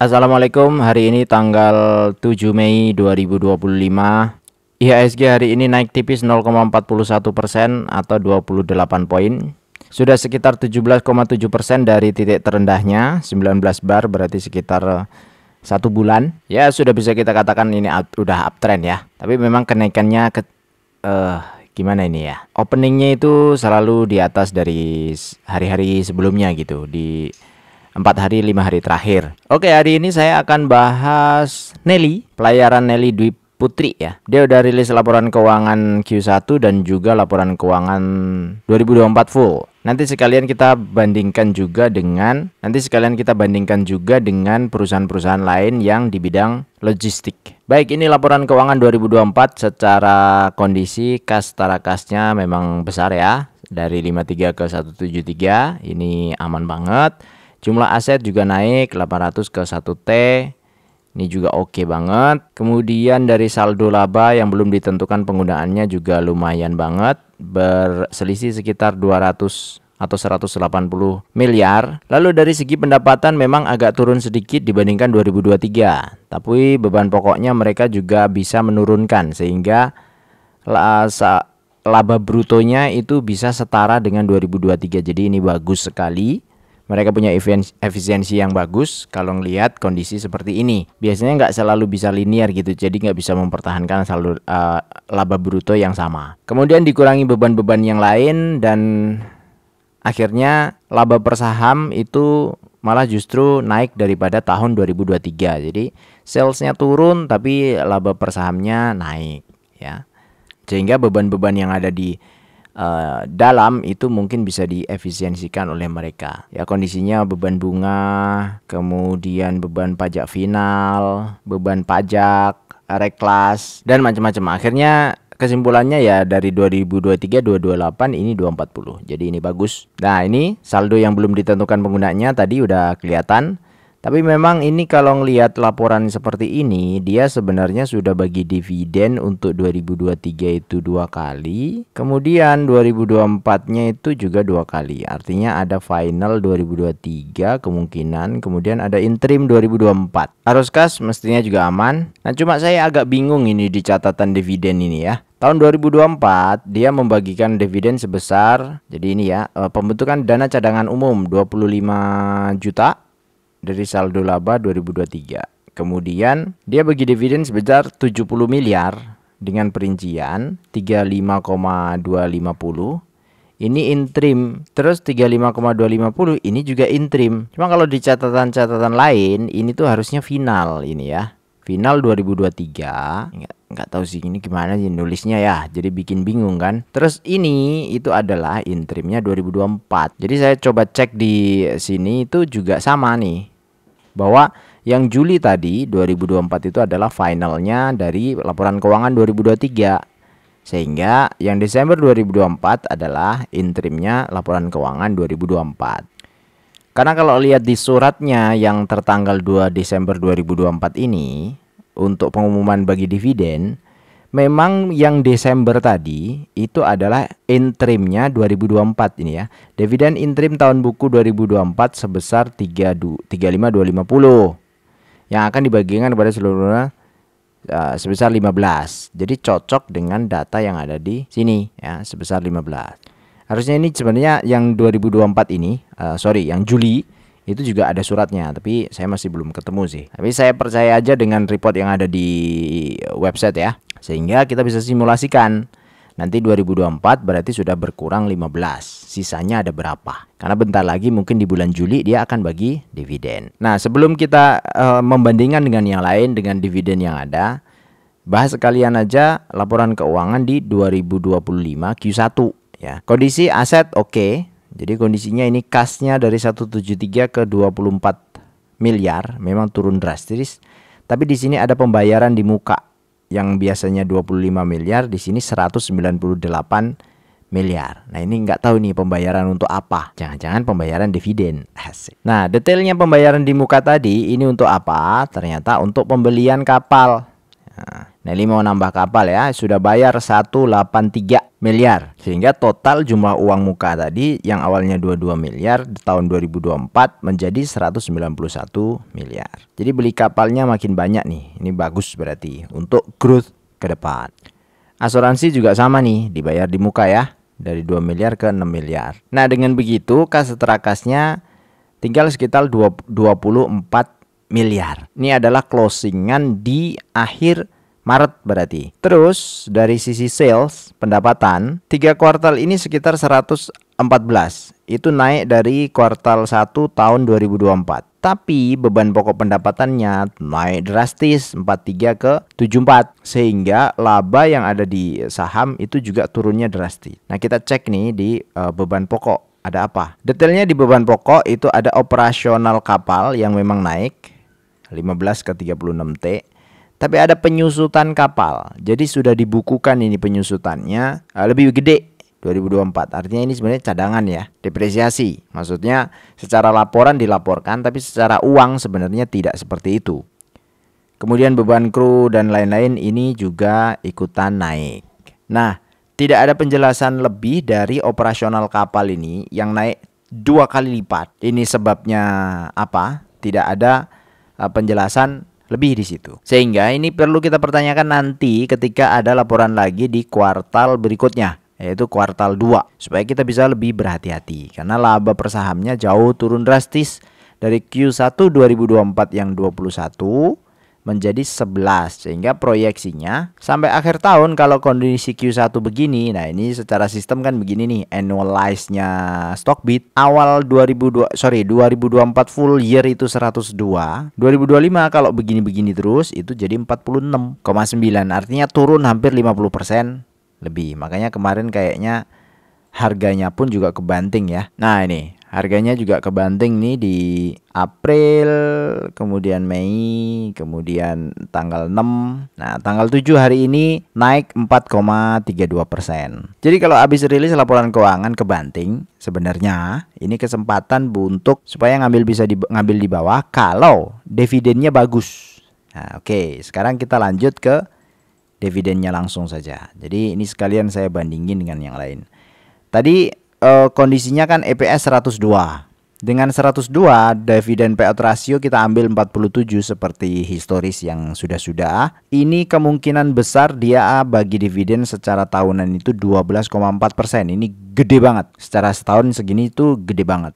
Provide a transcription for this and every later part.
Assalamualaikum, hari ini tanggal 7 Mei 2025. IHSG hari ini naik tipis 0,41% atau 28 poin. Sudah sekitar 17,7% dari titik terendahnya, 19 bar, berarti sekitar 1 bulan. Ya, sudah bisa kita katakan ini udah uptrend ya. Tapi memang kenaikannya gimana ini ya? Openingnya itu selalu di atas dari hari-hari sebelumnya gitu, di 4 hari 5 hari terakhir. Oke, hari ini saya akan bahas Nelly, pelayaran Nelly Dwi Putri ya. Dia udah rilis laporan keuangan Q1 dan juga laporan keuangan 2024 full. Nanti sekalian kita bandingkan juga dengan perusahaan-perusahaan lain yang di bidang logistik. Baik, ini laporan keuangan 2024 secara kondisi kas setara kasnya memang besar ya. Dari 53 ke 173, ini aman banget. Jumlah aset juga naik 800 ke 1T. Ini juga oke banget. Kemudian dari saldo laba yang belum ditentukan penggunaannya juga lumayan banget. Berselisih sekitar 200 atau 180 miliar. Lalu dari segi pendapatan memang agak turun sedikit dibandingkan 2023. Tapi beban pokoknya mereka juga bisa menurunkan sehingga laba brutonya itu bisa setara dengan 2023. Jadi ini bagus sekali. Mereka punya efisiensi yang bagus kalau ngelihat kondisi seperti ini. Biasanya nggak selalu bisa linear gitu, jadi nggak bisa mempertahankan saldo laba bruto yang sama. Kemudian dikurangi beban-beban yang lain dan akhirnya laba per saham itu malah justru naik daripada tahun 2023. Jadi salesnya turun tapi laba per sahamnya naik ya. Sehingga beban-beban yang ada di dalam itu mungkin bisa diefisiensikan oleh mereka ya. Kondisinya beban bunga, kemudian beban pajak final, beban pajak, reklas, dan macam-macam. Akhirnya kesimpulannya ya dari 2023 228 ini 240. Jadi ini bagus. Nah, ini saldo yang belum ditentukan penggunaannya tadi udah kelihatan. Tapi memang ini kalau ngelihat laporan seperti ini, dia sebenarnya sudah bagi dividen untuk 2023 itu 2 kali. Kemudian 2024-nya itu juga 2 kali. Artinya ada final 2023 kemungkinan, kemudian ada interim 2024. Arus kas mestinya juga aman. Nah, cuma saya agak bingung ini di catatan dividen ini ya. Tahun 2024 dia membagikan dividen sebesar, jadi ini ya, pembentukan dana cadangan umum 25 juta dari saldo laba 2023. Kemudian dia bagi dividen sebesar 70 miliar dengan perincian 35,250. Ini interim. Terus 35,250 ini juga interim. Cuma kalau di catatan-catatan lain ini tuh harusnya final ini ya. Final 2023. Nggak tahu sih ini gimana sih nulisnya ya. Jadi bikin bingung kan. Terus ini itu adalah interimnya 2024. Jadi saya coba cek di sini itu juga sama nih. Bahwa yang Juli tadi 2024 itu adalah finalnya dari laporan keuangan 2023. Sehingga yang Desember 2024 adalah interimnya laporan keuangan 2024. Karena kalau lihat di suratnya yang tertanggal 2 Desember 2024 ini untuk pengumuman bagi dividen, memang yang Desember tadi itu adalah interimnya 2024 ini ya. Dividen interim tahun buku 2024 sebesar 35.250 yang akan dibagikan kepada seluruhnya sebesar 15. Jadi cocok dengan data yang ada di sini ya, sebesar 15. Harusnya ini sebenarnya yang 2024 ini, yang Juli itu juga ada suratnya, tapi saya masih belum ketemu sih. Tapi saya percaya aja dengan report yang ada di website ya. Sehingga kita bisa simulasikan nanti 2024 berarti sudah berkurang 15. Sisanya ada berapa? Karena bentar lagi mungkin di bulan Juli dia akan bagi dividen. Nah, sebelum kita membandingkan dengan yang lain dengan dividen yang ada, bahas sekalian aja laporan keuangan di 2025 Q1 ya. Kondisi aset oke. Jadi kondisinya ini kasnya dari 173 ke 24 miliar, memang turun drastis. Tapi di sini ada pembayaran di muka yang biasanya 25 miliar, di sini 198 miliar. Nah, ini nggak tahu nih pembayaran untuk apa. Jangan-jangan pembayaran dividen. Asik. Nah, detailnya pembayaran di muka tadi ini untuk apa? Ternyata untuk pembelian kapal. Nah, ini mau nambah kapal ya, sudah bayar 183 miliar. Sehingga total jumlah uang muka tadi yang awalnya 22 miliar di tahun 2024 menjadi 191 miliar. Jadi beli kapalnya makin banyak nih. Ini bagus berarti untuk growth ke depan. Asuransi juga sama nih, dibayar di muka ya, dari 2 miliar ke 6 miliar. Nah, dengan begitu kas setara kasnya tinggal sekitar 24 miliar. Ini adalah closingan di akhir Maret berarti. Terus dari sisi sales pendapatan 3 kuartal ini sekitar 114. Itu naik dari kuartal 1 tahun 2024. Tapi beban pokok pendapatannya naik drastis 43 ke 74. Sehingga laba yang ada di saham itu juga turunnya drastis. Nah, kita cek nih di beban pokok ada apa. Detailnya di beban pokok itu ada operasional kapal yang memang naik 15 ke 36 T. Tapi ada penyusutan kapal. Jadi sudah dibukukan ini penyusutannya lebih gede 2024. Artinya ini sebenarnya cadangan ya, depresiasi. Maksudnya secara laporan dilaporkan, tapi secara uang sebenarnya tidak seperti itu. Kemudian beban kru dan lain-lain ini juga ikutan naik. Nah, tidak ada penjelasan lebih dari operasional kapal ini yang naik 2 kali lipat. Ini sebabnya apa? Tidak ada penjelasan lebih di situ. Sehingga ini perlu kita pertanyakan nanti ketika ada laporan lagi di kuartal berikutnya, yaitu kuartal 2, supaya kita bisa lebih berhati-hati. Karena laba per sahamnya jauh turun drastis dari Q1 2024 yang 21 menjadi 11. Sehingga proyeksinya sampai akhir tahun kalau kondisi Q1 begini, nah ini secara sistem kan begini nih, annualize-nya Stockbit awal 2024 full year itu 102, 2025 kalau begini-begini terus itu jadi 46,9, artinya turun hampir 50% lebih. Makanya kemarin kayaknya harganya pun juga kebanting ya. Nah, ini harganya juga kebanting nih di April, kemudian Mei, kemudian tanggal 6. Nah, tanggal 7 hari ini naik 4,32%. Jadi kalau habis rilis laporan keuangan kebanting, sebenarnya ini kesempatan untuk supaya ngambil di bawah kalau dividennya bagus. Nah, oke, sekarang kita lanjut ke dividennya langsung saja. Jadi ini sekalian saya bandingin dengan yang lain. Tadi kondisinya kan EPS 102. Dengan 102 dividen payout ratio kita ambil 47 seperti historis yang sudah-sudah. Ini kemungkinan besar dia bagi dividen secara tahunan itu 12,4%. Ini gede banget. Secara setahun segini itu gede banget.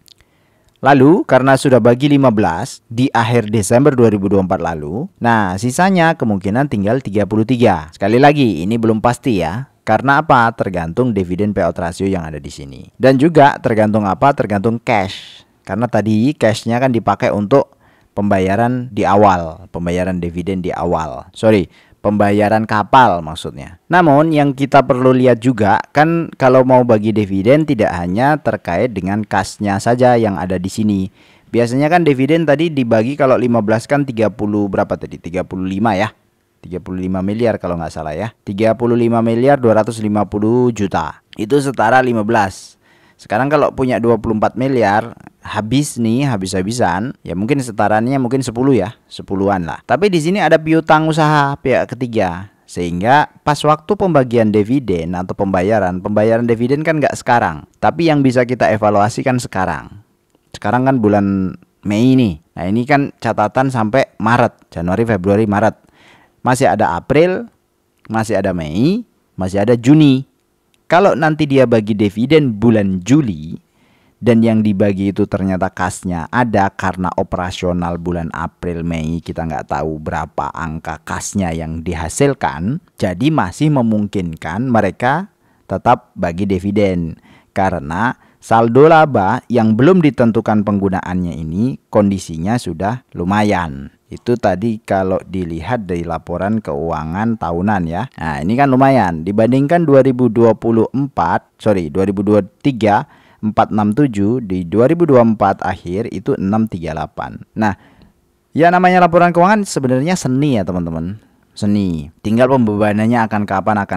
Lalu karena sudah bagi 15 di akhir Desember 2024 lalu, nah sisanya kemungkinan tinggal 33. Sekali lagi ini belum pasti ya. Karena apa? Tergantung dividen payout ratio yang ada di sini. Dan juga tergantung apa? Tergantung cash. Karena tadi cashnya kan dipakai untuk pembayaran di awal, pembayaran dividen di awal. Pembayaran kapal maksudnya. Namun yang kita perlu lihat juga kan kalau mau bagi dividen tidak hanya terkait dengan cashnya saja yang ada di sini. Biasanya kan dividen tadi dibagi kalau 15 kan 30 berapa tadi? 35 ya. 35 miliar kalau nggak salah ya. 35 miliar 250 juta. Itu setara 15. Sekarang kalau punya 24 miliar habis-habisan, ya mungkin setarannya mungkin 10 ya, 10-an lah. Tapi di sini ada piutang usaha pihak ketiga. Sehingga pas waktu pembagian dividen atau pembayaran dividen kan nggak sekarang. Tapi yang bisa kita evaluasi kan sekarang. Sekarang kan bulan Mei nih. Nah, ini kan catatan sampai Maret, Januari, Februari, Maret. Masih ada April, masih ada Mei, masih ada Juni. Kalau nanti dia bagi dividen bulan Juli dan yang dibagi itu ternyata kasnya ada karena operasional bulan April, Mei kita nggak tahu berapa angka kasnya yang dihasilkan. Jadi masih memungkinkan mereka tetap bagi dividen karena saldo laba yang belum ditentukan penggunaannya ini kondisinya sudah lumayan. Itu tadi kalau dilihat dari laporan keuangan tahunan ya. Nah, ini kan lumayan. Dibandingkan 2023 467 di 2024 akhir itu 638. Nah, ya namanya laporan keuangan sebenarnya seni ya teman-teman. Seni. Tinggal pembebanannya akan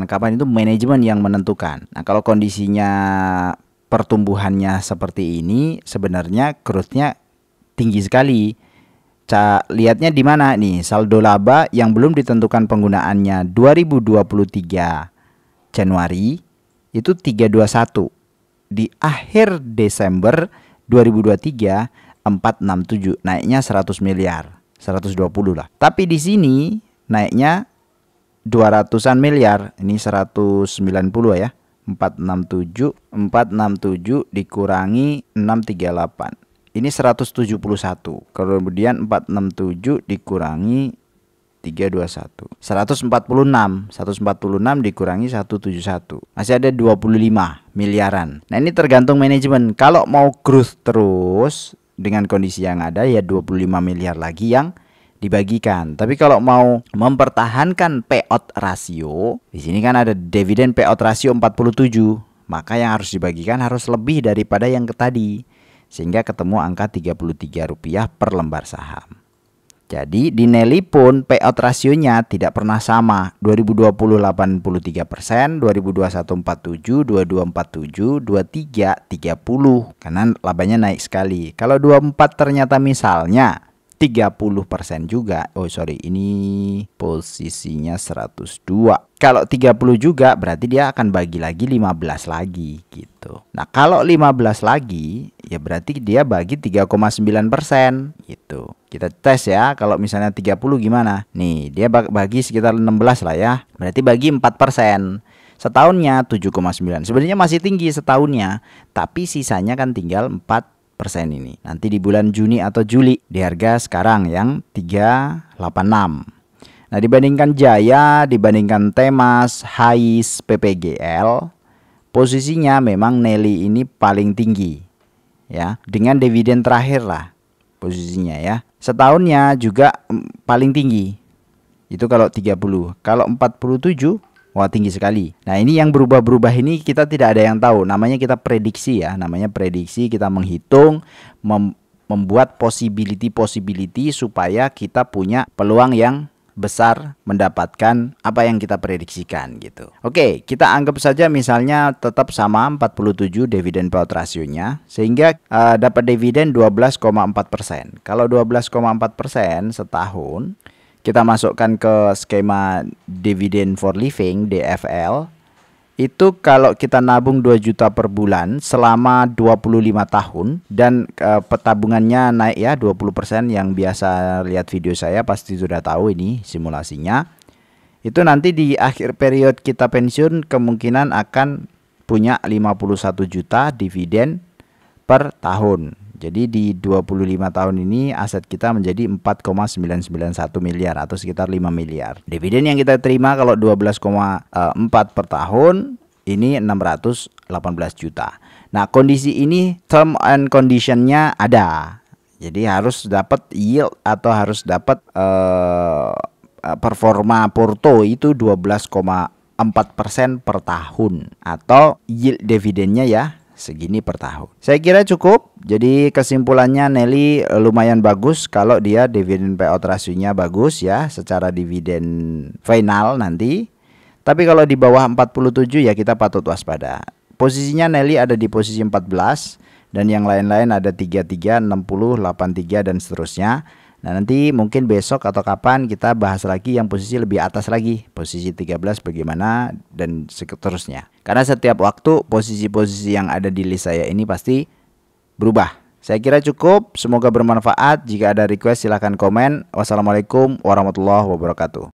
kapan itu manajemen yang menentukan. Nah, kalau kondisinya pertumbuhannya seperti ini sebenarnya growth-nya tinggi sekali. lihatnya di mana nih? Saldo laba yang belum ditentukan penggunaannya 2023 Januari itu 321. Di akhir Desember 2023 467, naiknya 100 miliar, 120 lah. Tapi di sini naiknya 200-an miliar. Ini 190 ya. 467 dikurangi 638. Ini 171. Kemudian 467 dikurangi 321. 146 dikurangi 171. Masih ada 25 miliaran. Nah, ini tergantung manajemen. Kalau mau growth terus dengan kondisi yang ada ya 25 miliar lagi yang dibagikan. Tapi kalau mau mempertahankan payout ratio, di sini kan ada dividen payout ratio 47, maka yang harus dibagikan harus lebih daripada yang tadi, sehingga ketemu angka Rp33 per lembar saham. Jadi di Nelly pun payout rasionya tidak pernah sama. 2020 83%, 2021 47, 22 47, 23 30, karena labanya naik sekali. Kalau 24 ternyata misalnya 30% juga. Oh sorry, ini posisinya 102. Kalau 30 juga berarti dia akan bagi lagi 15 lagi gitu. Nah, kalau 15 lagi ya berarti dia bagi 3,9% gitu. Kita tes ya, kalau misalnya 30 gimana? Nih, dia bagi sekitar 16 lah ya. Berarti bagi 4%. Setahunnya 7,9. Sebenarnya masih tinggi setahunnya, tapi sisanya kan tinggal 4% ini. Nanti di bulan Juni atau Juli di harga sekarang yang 386. Nah, dibandingkan Jaya, dibandingkan Temas, Hais, PPGL, posisinya memang Nelly ini paling tinggi ya, dengan dividen terakhir lah posisinya ya. Setahunnya juga paling tinggi. Itu kalau 30. Kalau 47, wah tinggi sekali. Nah, ini yang berubah-berubah ini kita tidak ada yang tahu. Namanya kita prediksi ya. Namanya prediksi, kita menghitung, membuat possibility supaya kita punya peluang yang besar mendapatkan apa yang kita prediksikan gitu. Oke, kita anggap saja misalnya tetap sama 47 dividen payout rasionya, sehingga dapat dividen 12,4%. Kalau 12,4% setahun, kita masukkan ke skema Dividend for Living DFL, itu kalau kita nabung 2 juta per bulan selama 25 tahun dan petabungannya naik ya 20%, yang biasa lihat video saya pasti sudah tahu ini simulasinya. Itu nanti di akhir periode kita pensiun kemungkinan akan punya 51 juta dividen per tahun. Jadi di 25 tahun ini aset kita menjadi 4,991 miliar atau sekitar 5 miliar. Dividen yang kita terima kalau 12,4 per tahun ini 618 juta. Nah, kondisi ini term and conditionnya ada. Jadi harus dapat yield atau harus dapat performa porto itu 12,4% per tahun, atau yield dividennya ya segini per tahun. Saya kira cukup. Jadi kesimpulannya Nelly lumayan bagus kalau dia dividen payout rasionya bagus ya secara dividen final nanti. Tapi kalau di bawah 47 ya kita patut waspada. Posisinya Nelly ada di posisi 14 dan yang lain-lain ada 33, 60, 83 dan seterusnya. Nah, nanti mungkin besok atau kapan kita bahas lagi yang posisi lebih atas lagi, posisi 13 bagaimana dan seterusnya. Karena setiap waktu posisi-posisi yang ada di list saya ini pasti berubah. Saya kira cukup, semoga bermanfaat. Jika ada request silahkan komen. Wassalamualaikum warahmatullahi wabarakatuh.